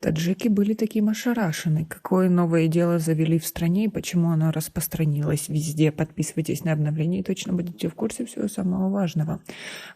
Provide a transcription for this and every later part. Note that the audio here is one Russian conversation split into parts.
Таджики были таким ошарашены. Какое новое дело завели в стране и почему оно распространилось везде. Подписывайтесь на обновления и точно будете в курсе всего самого важного.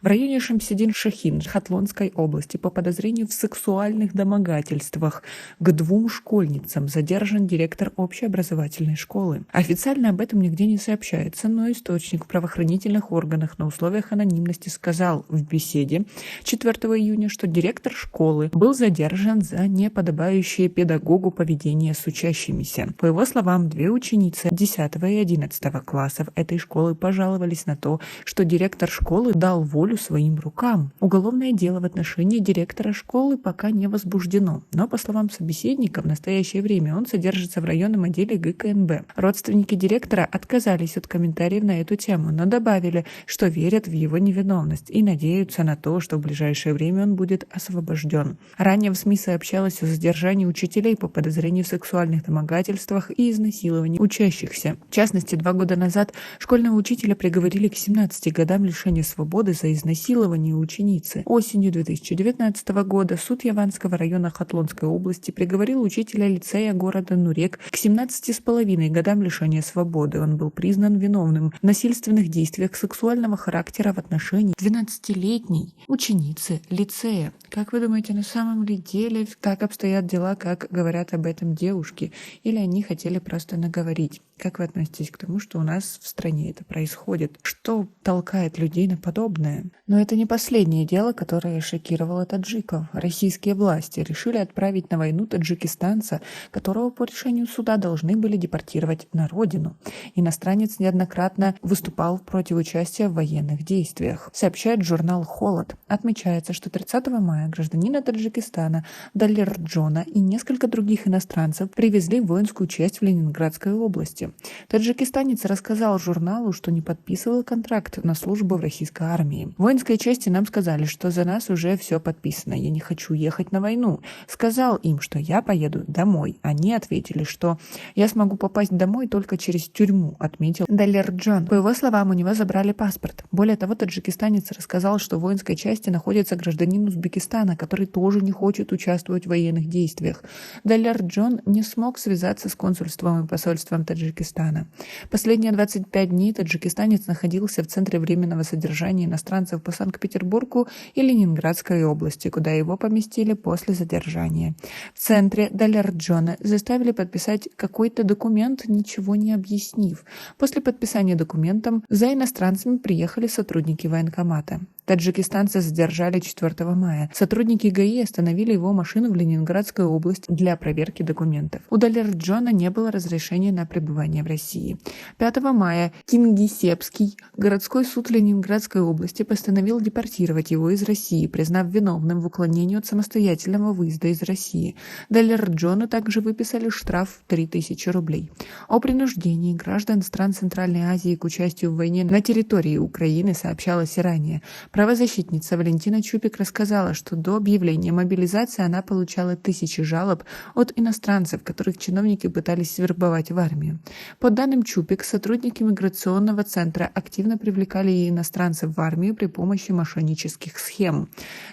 В районе Шамсидин-Шахин Хатлонской области по подозрению в сексуальных домогательствах к 2 школьницам задержан директор общеобразовательной школы. Официально об этом нигде не сообщается, но источник в правоохранительных органах на условиях анонимности сказал в беседе 4 июня, что директор школы был задержан за неподобающее педагогу поведение с учащимися. По его словам, 2 ученицы 10 и 11 классов этой школы пожаловались на то, что директор школы дал волю своим рукам. Уголовное дело в отношении директора школы пока не возбуждено, но, по словам собеседника, в настоящее время он содержится в районном отделе ГКНБ. Родственники директора отказались от комментариев на эту тему, но добавили, что верят в его невиновность и надеются на то, что в ближайшее время он будет освобожден. Ранее в СМИ сообщалось о задержании учителей по подозрению в сексуальных домогательствах и изнасиловании учащихся. В частности, 2 года назад школьного учителя приговорили к 17 годам лишения свободы за изнасилование ученицы. Осенью 2019 года суд Яванского района Хатлонской области приговорил учителя лицея города Нурек к 17,5 годам лишения свободы. Он был признан виновным в насильственных действиях сексуального характера в отношении 12-летней ученицы лицея. Как вы думаете, на самом ли деле так обстоят дела, как говорят об этом девушки? Или они хотели просто наговорить? Как вы относитесь к тому, что у нас в стране это происходит? Что толкает людей на подобное? Но это не последнее дело, которое шокировало таджиков. Российские власти решили отправить на войну таджикистанца, которого по решению суда должны были депортировать на родину. Иностранец неоднократно выступал против участия в военных действиях. Сообщает журнал «Холод». Отмечается, что 30 мая гражданина Таджикистана Далерджона и несколько других иностранцев привезли в воинскую часть в Ленинградской области. Таджикистанец рассказал журналу, что не подписывал контракт на службу в российской армии. В воинской части нам сказали, что за нас уже все подписано, я не хочу ехать на войну. Сказал им, что я поеду домой. Они ответили, что я смогу попасть домой только через тюрьму, отметил Далерджон. По его словам, у него забрали паспорт. Более того, таджикистанец рассказал, что в воинской части находится гражданин Узбекистана, который тоже не хочет участвовать в военных действиях. Далерджон не смог связаться с консульством и посольством Таджикистана. Последние 25 дней таджикистанец находился в центре временного содержания иностранцев по Санкт-Петербургу и Ленинградской области, куда его поместили после задержания. В центре Далерджона заставили подписать какой-то документ, ничего не объяснив. После подписания документом за иностранцами приехали сотрудники военкомата. Таджикистанца задержали 4 мая. Сотрудники ГАИ остановили его машину в Ленинградской области для проверки документов. У Далерджона не было разрешения на пребывание в России. 5 мая Кингисеппский городской суд Ленинградской области постановил депортировать его из России, признав виновным в уклонении от самостоятельного выезда из России. Далерджону также выписали штраф в 3000 рублей. О принуждении граждан стран Центральной Азии к участию в войне на территории Украины сообщалось и ранее. Правозащитница Валентина Чупик рассказала, что до объявления мобилизации она получала 1000 жалоб от иностранцев, которых чиновники пытались вербовать в армию. По данным Чупик, сотрудники миграционного центра активно привлекали иностранцев в армию при помощи мошеннических схем.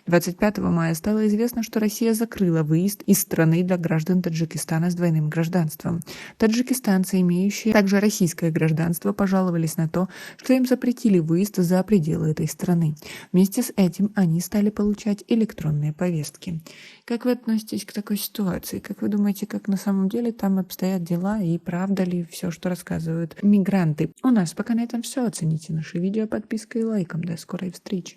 25 мая стало известно, что Россия закрыла выезд из страны для граждан Таджикистана с двойным гражданством. Таджикистанцы, имеющие также российское гражданство, пожаловались на то, что им запретили выезд за пределы этой страны. Вместе с этим они стали получать электронные повестки. Как вы относитесь к такой ситуации? Как вы думаете, как на самом деле там обстоят дела и правда ли все, что рассказывают мигранты? У нас пока на этом все. Оцените наше видео подпиской и лайком. До скорой встречи.